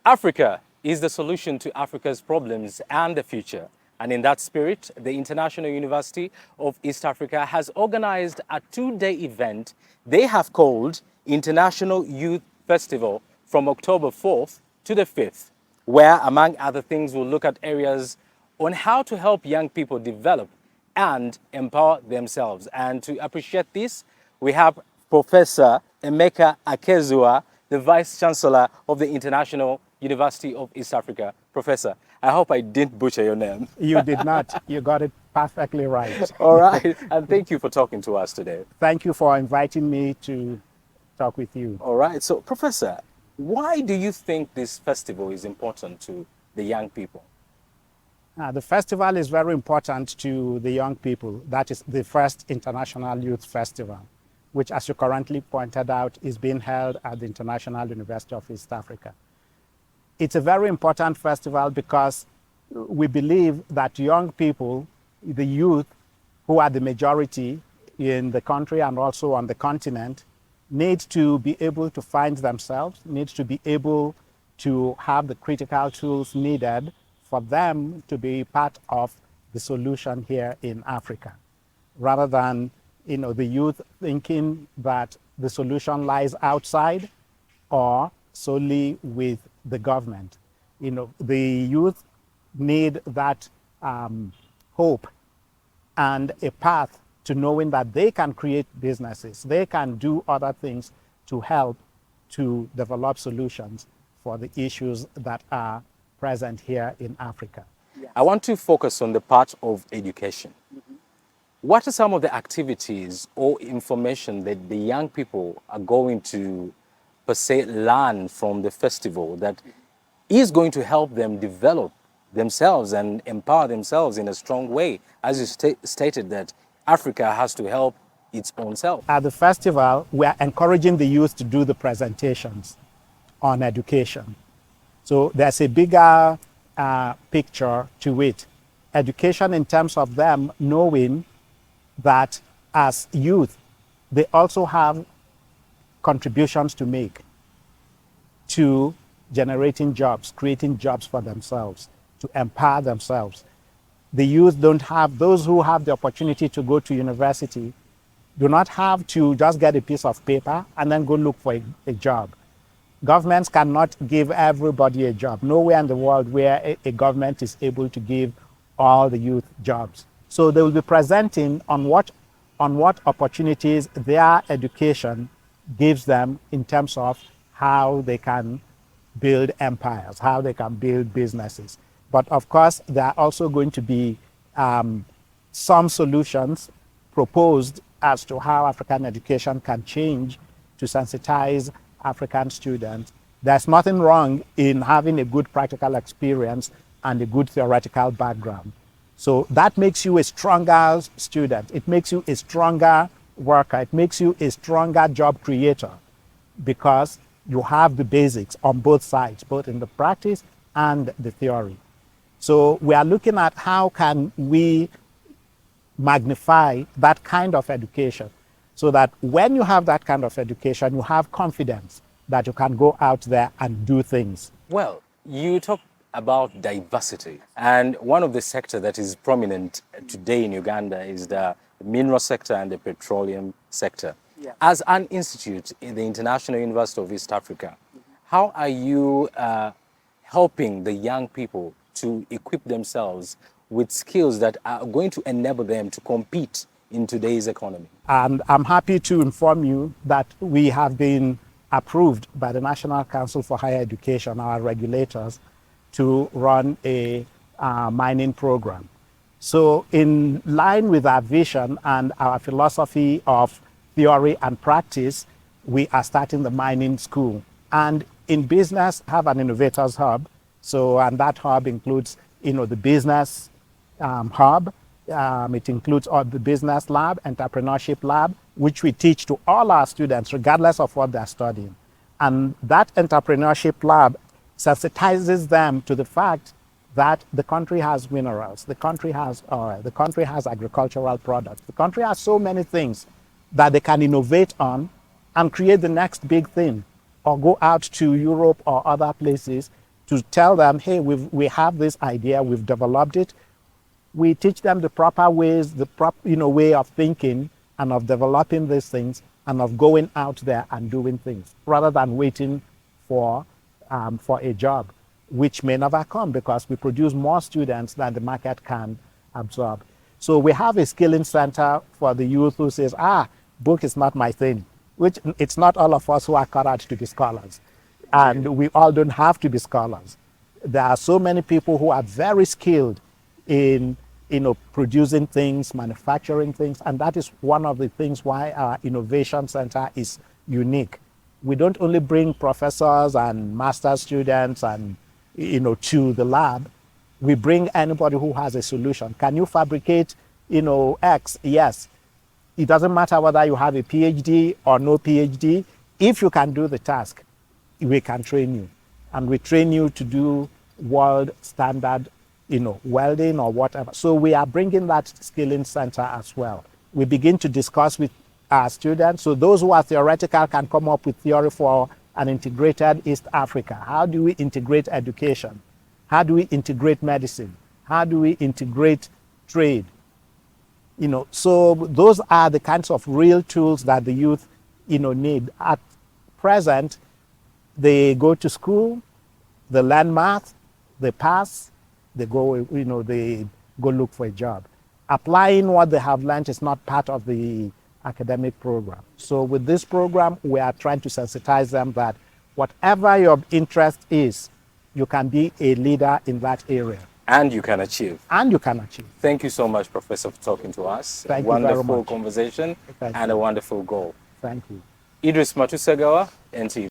Africa is the solution to Africa's problems and the future. And in that spirit, the International University of East Africa has organized a two-day event they have called International Youth Festival from October 4th to the 5th, where, among other things, we'll look at areas on how to help young people develop and empower themselves. And to appreciate this, we have Professor Emeka Akaezua, the Vice Chancellor of the International University of East Africa. Professor, I hope I didn't butcher your name. You did not. You got it perfectly right. All right. And thank you for talking to us today. Thank you for inviting me to talk with you. All right. So, Professor, why do you think this festival is important to the young people? The festival is very important to the young people. That is the first International Youth Festival, which, as you currently pointed out, is being held at the International University of East Africa. It's a very important festival because we believe that young people, the youth, who are the majority in the country and also on the continent, need to be able to find themselves, need to be able to have the critical tools needed for them to be part of the solution here in Africa, rather than the youth thinking that the solution lies outside or solely with the government. The youth need that hope and a path to knowing that they can create businesses, they can do other things to help to develop solutions for the issues that are present here in Africa. Yes. I want to focus on the part of education. What are some of the activities or information that the young people are going to, per se, learn from the festival that is going to help them develop themselves and empower themselves in a strong way? As you stated that Africa has to help its own self. At the festival, we are encouraging the youth to do the presentations on education. So there's a bigger picture to it. Education in terms of them knowing that as youth, they also have contributions to make to generating jobs, creating jobs for themselves, to empower themselves. The youth don't have, those who have the opportunity to go to university, do not have to just get a piece of paper and then go look for a job. Governments cannot give everybody a job. Nowhere in the world where a government is able to give all the youth jobs. So they will be presenting on what opportunities their education gives them in terms of how they can build empires, how they can build businesses. But of course, there are also going to be some solutions proposed as to how African education can change to sensitize African students. There's nothing wrong in having a good practical experience and a good theoretical background. So that makes you a stronger student. It makes you a stronger worker. It makes you a stronger job creator because you have the basics on both sides, both in the practice and the theory. So we are looking at how can we magnify that kind of education so that when you have that kind of education, you have confidence that you can go out there and do things. Well, you talk about diversity, and one of the sectors that is prominent today in Uganda is the mineral sector and the petroleum sector. Yeah. As an institute in the International University of East Africa, how are you helping the young people to equip themselves with skills that are going to enable them to compete in today's economy? And I'm happy to inform you that we have been approved by the National Council for Higher Education, our regulators, to run a mining program. So in line with our vision and our philosophy of theory and practice, we are starting the mining school. And in business, have an innovators hub. So, and that hub includes, the business hub. It includes the business lab, entrepreneurship lab, which we teach to all our students, regardless of what they're studying. And that entrepreneurship lab sensitizes them to the fact that the country has minerals, the country has oil, the country has agricultural products, the country has so many things that they can innovate on and create the next big thing, or go out to Europe or other places to tell them, hey, we have this idea, we've developed it. We teach them the proper ways, the way of thinking and of developing these things and of going out there and doing things rather than waiting for a job, which may never come because we produce more students than the market can absorb. So we have a skilling center for the youth who says, book is not my thing, which it's not all of us who are cut out to be scholars. And we all don't have to be scholars. There are so many people who are very skilled in producing things, manufacturing things, and that is one of the things why our innovation center is unique. We don't only bring professors and master's students and to the lab. We bring anybody who has a solution. Can you fabricate X? Yes. It doesn't matter whether you have a PhD or no PhD. If you can do the task, we can train you, and we train you to do world standard welding or whatever. So we are bringing that skilling center as well. We begin to discuss with our students. So those who are theoretical can come up with theory for an integrated East Africa. How do we integrate education? How do we integrate medicine? How do we integrate trade? So those are the kinds of real tools that the youth, need. At present, they go to school, they learn math, they pass, they go, they go look for a job. Applying what they have learned is not part of the academic program. So with this program, we are trying to sensitize them that whatever your interest is, you can be a leader in that area. And you can achieve. And you can achieve. Thank you so much, Professor, for talking to us. Thank you very much. Wonderful conversation and a wonderful goal. Thank you. Idris Matusegawa, NTV.